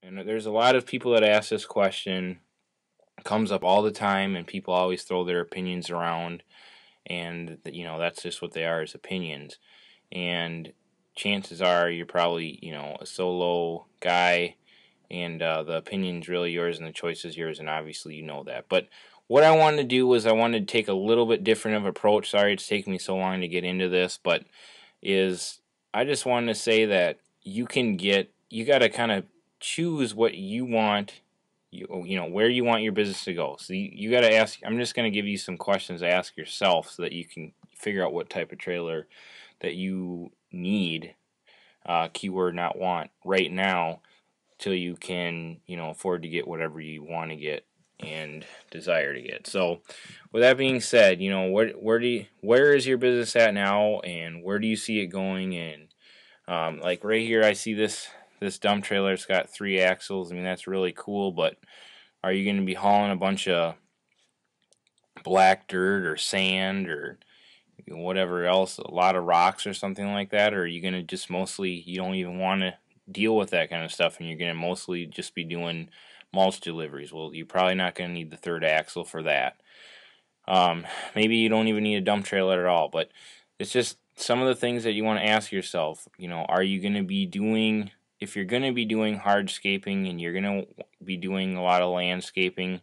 And there's a lot of people that ask this question. It comes up all the time, and people always throw their opinions around, and that's just what they are, is opinions. And chances are you're probably a solo guy, and the opinion's really yours, and the choice is yours, and obviously you know that. But what I wanted to do was I wanted to take a little bit different of approach. Sorry it's taken me so long to get into this, but is I just wanted to say that you got to kind of choose what you want, where you want your business to go. So you got to ask. I'm just going to give you some questions to ask yourself so that you can figure out what type of trailer that you need, keyword not want, right now, till you can afford to get whatever you want to get and desire to get. So with that being said, where is your business at now, and where do you see it going? And like right here, I see this dump trailer. It's got 3 axles. I mean, that's really cool, but are you going to be hauling a bunch of black dirt or sand or whatever else, a lot of rocks or something like that? Or are you going to just mostly, you don't even want to deal with that kind of stuff, and you're going to mostly just be doing mulch deliveries? Well, you're probably not going to need the 3rd axle for that. Maybe you don't even need a dump trailer at all, but it's just some of the things that you want to ask yourself. Are you going to be doing, if you're going to be doing hardscaping and you're going to be doing a lot of landscaping,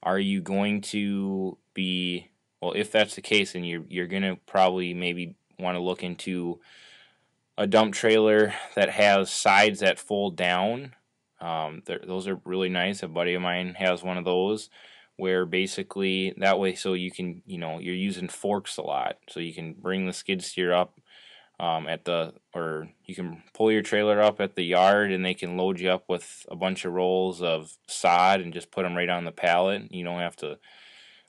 are you going to be, well, if that's the case, then you're going to probably maybe want to look into a dump trailer that has sides that fold down. Those are really nice. A buddy of mine has one of those, where basically that way, so you can, you're using forks a lot, so you can bring the skid steer up or you can pull your trailer up at the yard, and they can load you up with a bunch of rolls of sod and just put them right on the pallet. You don't have to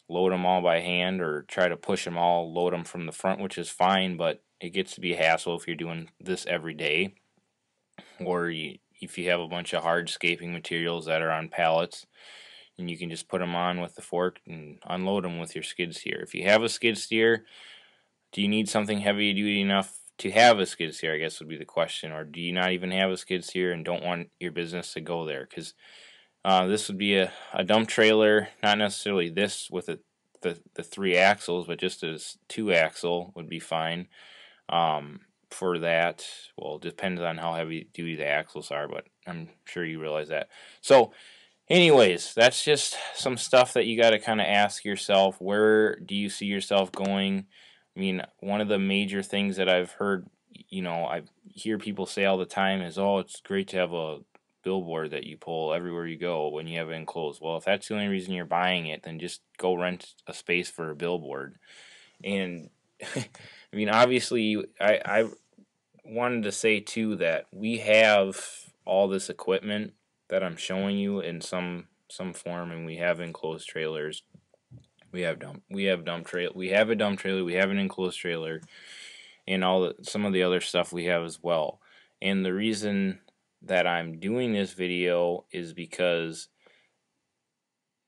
load them all by hand or try to push them all, load them from the front, which is fine, but it gets to be a hassle if you're doing this every day, or if you have a bunch of hardscaping materials that are on pallets, and you can just put them on with the fork and unload them with your skid steer. If you have a skid steer, do you need something heavy duty enough to have a skid steer, I guess would be the question. Or do you not even have a skid steer and don't want your business to go there? Because this would be a dump trailer, not necessarily this with the 3 axles, but just as 2 axle would be fine. For that, well, it depends on how heavy duty the axles are, but I'm sure you realize that. So anyways, that's just some stuff that you got to kind of ask yourself. Where do you see yourself going? I mean, one of the major things that I've heard, I hear people say all the time is, oh, it's great to have a billboard that you pull everywhere you go when you have it enclosed. Well, if that's the only reason you're buying it, then just go rent a space for a billboard. And I mean, obviously, I wanted to say too that we have all this equipment that I'm showing you in some form, and we have enclosed trailers. We have we have a dump trailer, we have an enclosed trailer, and some of the other stuff we have as well. And the reason that I'm doing this video is because,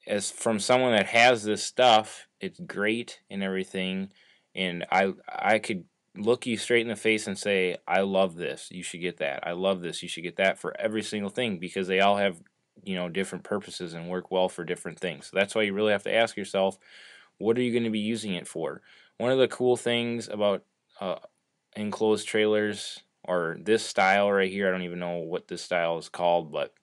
as from someone that has this stuff, it's great and everything, and I could look you straight in the face and say, I love this, you should get that. I love this, you should get that, for every single thing, because they all have different purposes and work well for different things. So that's why you really have to ask yourself, what are you going to be using it for? One of the cool things about enclosed trailers, or this style right here, I don't even know what this style is called, but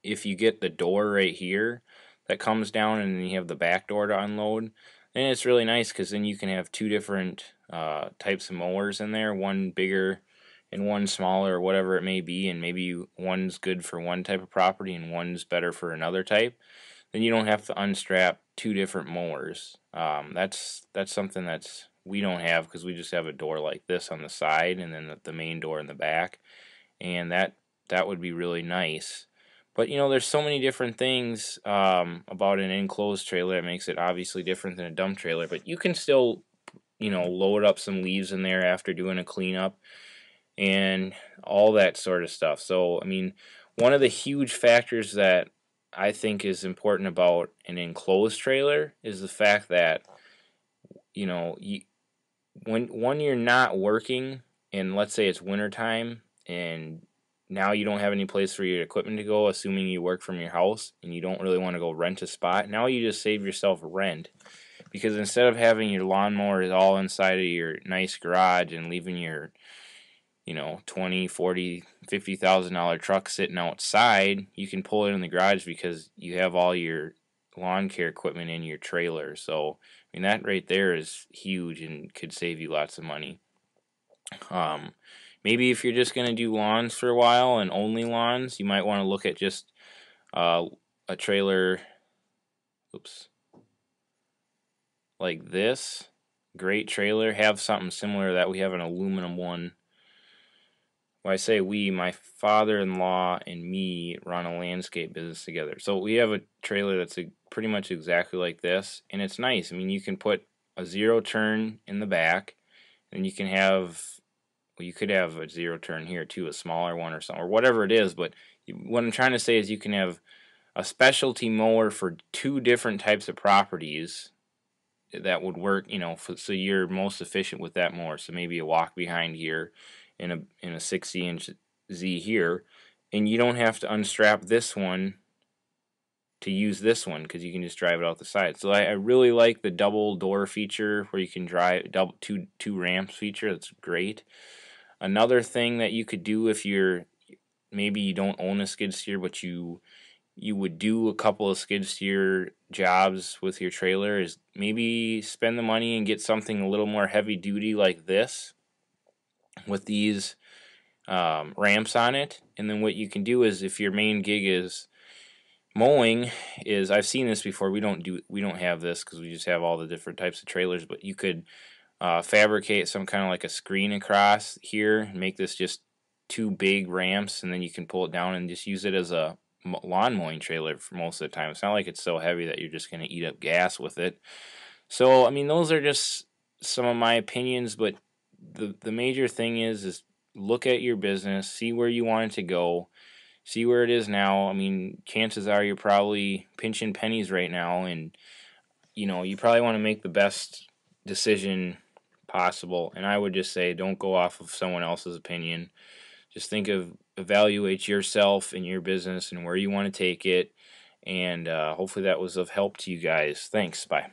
if you get the door right here that comes down, and then you have the back door to unload, then it's really nice, because then you can have 2 different types of mowers in there, one bigger and one smaller, or whatever it may be, and maybe one's good for one type of property and one's better for another type. Then you don't have to unstrap 2 different mowers. That's something that's we don't have, because we just have a door like this on the side, and then the main door in the back, and that would be really nice. But there's so many different things about an enclosed trailer that makes it obviously different than a dump trailer. But you can still, load up some leaves in there after doing a cleanup and all that sort of stuff. So, I mean, one of the huge factors that I think is important about an enclosed trailer is the fact that, when you're not working, and let's say it's wintertime, and now you don't have any place for your equipment to go, assuming you work from your house and you don't really want to go rent a spot. Now you just save yourself rent, because instead of having your lawnmowers all inside of your nice garage and leaving your 20, 40, $50,000 truck sitting outside, you can pull it in the garage because you have all your lawn care equipment in your trailer. So I mean, that right there is huge and could save you lots of money. um, Maybe if you're just going to do lawns for a while and only lawns, you might want to look at just uh, a trailer, oops, like this. Great trailer. Have something similar to that. We have an aluminum one. When I say we, my father-in-law and me run a landscape business together. So we have a trailer that's pretty much exactly like this, and it's nice. I mean, you can put a zero turn in the back, and you can have, well, you could have a zero turn here too, a smaller one or something, or whatever it is. But what I'm trying to say is you can have a specialty mower for two different types of properties that would work, so you're most efficient with that mower. So maybe a walk behind here in a 60-inch Z here, and you don't have to unstrap this one to use this one because you can just drive it out the side. So I really like the double door feature where you can drive double two ramps feature. That's great. Another thing that you could do if you're maybe you don't own a skid steer, but you would do a couple of skid steer jobs with your trailer, is maybe spend the money and get something a little more heavy duty like this with these ramps on it. And then what you can do is, if your main gig is mowing, is, I've seen this before. We don't have this because we just have all the different types of trailers, but you could fabricate some kind of like a screen across here and make this just two big ramps, and then you can pull it down and just use it as a lawn mowing trailer for most of the time. It's not like it's so heavy that you're just going to eat up gas with it. So I mean, those are just some of my opinions, but the major thing is look at your business, see where you want it to go, see where it is now. I mean, chances are you're probably pinching pennies right now, and you probably want to make the best decision possible. And I would just say, don't go off of someone else's opinion. Just evaluate yourself and your business and where you want to take it. And hopefully that was of help to you guys. Thanks. Bye.